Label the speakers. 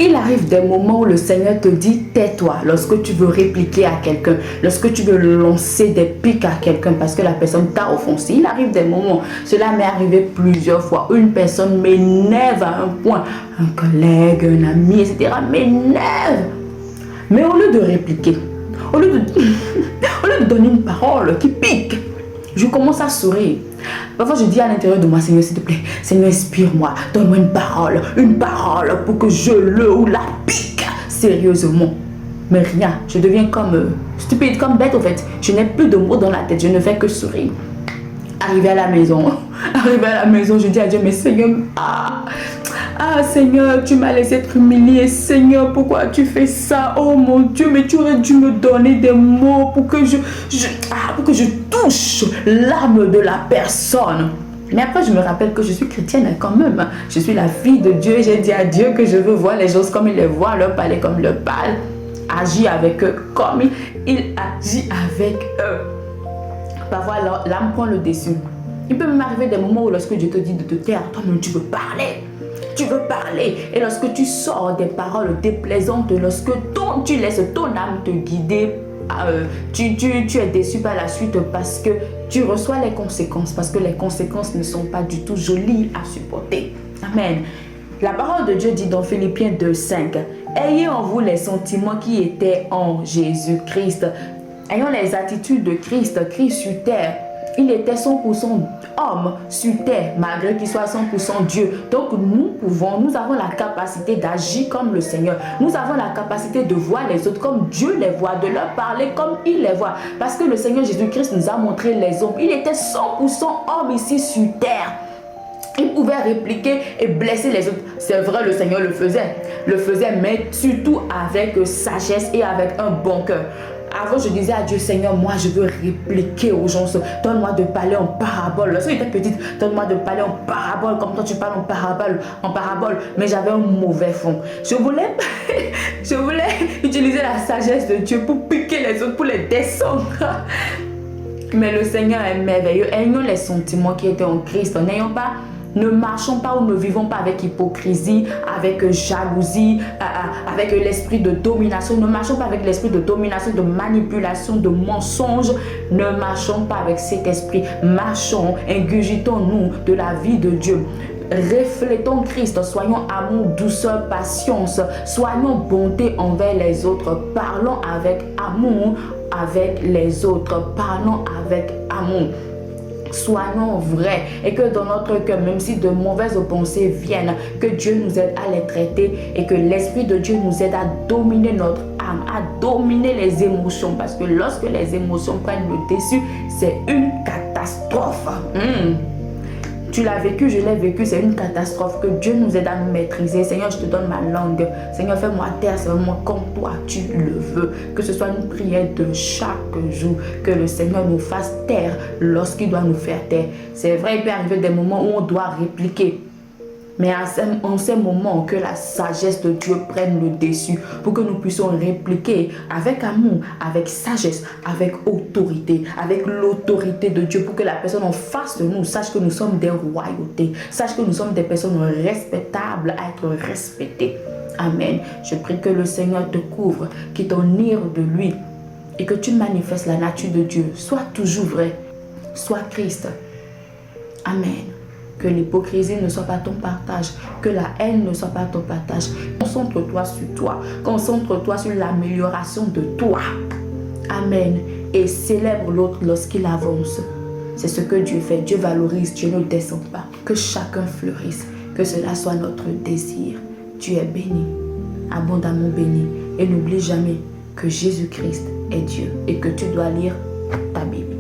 Speaker 1: Il arrive des moments où le Seigneur te dit tais-toi lorsque tu veux répliquer à quelqu'un, lorsque tu veux lancer des pics à quelqu'un parce que la personne t'a offensé. Il arrive des moments, cela m'est arrivé plusieurs fois, où une personne m'énerve à un point, un collègue, un ami, etc. m'énerve. Mais au lieu de répliquer, au lieu de donner une parole qui pique, je commence à sourire. Parfois, je dis à l'intérieur de moi, Seigneur, s'il te plaît, Seigneur, inspire-moi, donne-moi une parole pour que je le ou la pique sérieusement. Mais rien, je deviens comme stupide, comme bête en fait. Je n'ai plus de mots dans la tête, je ne fais que sourire. Arrivé à la maison, je dis à Dieu, mais Seigneur, Seigneur, tu m'as laissé être humilié. Seigneur, pourquoi tu fais ça? Oh mon Dieu, mais tu aurais dû me donner des mots pour que pour que je touche l'âme de la personne. Mais après, je me rappelle que je suis chrétienne quand même. Je suis la fille de Dieu et j'ai dit à Dieu que je veux voir les choses comme il les voit, leur parler comme il leur parle, agir avec eux comme il agit avec eux. Parfois, l'âme prend le dessus. Il peut même arriver des moments où lorsque Dieu te dit de te taire, toi-même tu veux parler. Tu veux parler. Et lorsque tu sors des paroles déplaisantes, lorsque tu laisses ton âme te guider, tu es déçu par la suite parce que tu reçois les conséquences. Parce que les conséquences ne sont pas du tout jolies à supporter. Amen. La parole de Dieu dit dans Philippiens 2:5, ayez en vous les sentiments qui étaient en Jésus-Christ. Ayons les attitudes de Christ sur terre. Il était 100% homme sur terre, malgré qu'il soit 100% Dieu. Donc nous avons la capacité d'agir comme le Seigneur. Nous avons la capacité de voir les autres comme Dieu les voit, de leur parler comme il les voit. Parce que le Seigneur Jésus-Christ nous a montré les hommes. Il était 100% homme ici sur terre. Il pouvait répliquer et blesser les autres. C'est vrai, le Seigneur le faisait, mais surtout avec sagesse et avec un bon cœur. Avant, je disais à Dieu, Seigneur, moi, je veux répliquer aux gens. Donne-moi de parler en parabole. Lorsque j'étais petite, donne-moi de parler en parabole, comme toi, tu parles en parabole. Mais j'avais un mauvais fond. Je voulais utiliser la sagesse de Dieu pour piquer les autres, pour les descendre. Mais le Seigneur est merveilleux. Ayons les sentiments qui étaient en Christ. Ne marchons pas ou ne vivons pas avec hypocrisie, avec jalousie, avec l'esprit de domination. Ne marchons pas avec l'esprit de domination, de manipulation, de mensonge. Ne marchons pas avec cet esprit. Marchons, ingurgitons-nous de la vie de Dieu. Reflétons Christ, soyons amour, douceur, patience, soyons bonté envers les autres, parlons avec amour avec les autres, parlons avec amour. Soyons vrais et que dans notre cœur, même si de mauvaises pensées viennent, que Dieu nous aide à les traiter et que l'Esprit de Dieu nous aide à dominer notre âme, à dominer les émotions. Parce que lorsque les émotions prennent le dessus, c'est une catastrophe. Tu l'as vécu, je l'ai vécu, c'est une catastrophe. Que Dieu nous aide à nous maîtriser. Seigneur, je te donne ma langue. Seigneur, fais-moi taire seulement comme toi tu le veux. Que ce soit une prière de chaque jour. Que le Seigneur nous fasse taire lorsqu'il doit nous faire taire. C'est vrai, il peut arriver des moments où on doit répliquer. Mais en ces moments, que la sagesse de Dieu prenne le dessus pour que nous puissions répliquer avec amour, avec sagesse, avec autorité, avec l'autorité de Dieu pour que la personne en face de nous sache que nous sommes des royautés, sache que nous sommes des personnes respectables à être respectées. Amen. Je prie que le Seigneur te couvre, qu'il t'enire de lui et que tu manifestes la nature de Dieu. Sois toujours vrai, sois Christ. Amen. Que l'hypocrisie ne soit pas ton partage, que la haine ne soit pas ton partage. Concentre-toi sur toi, concentre-toi sur l'amélioration de toi. Amen. Et célèbre l'autre lorsqu'il avance. C'est ce que Dieu fait. Dieu valorise, Dieu ne descend pas. Que chacun fleurisse, que cela soit notre désir. Tu es béni, abondamment béni. Et n'oublie jamais que Jésus-Christ est Dieu et que tu dois lire ta Bible.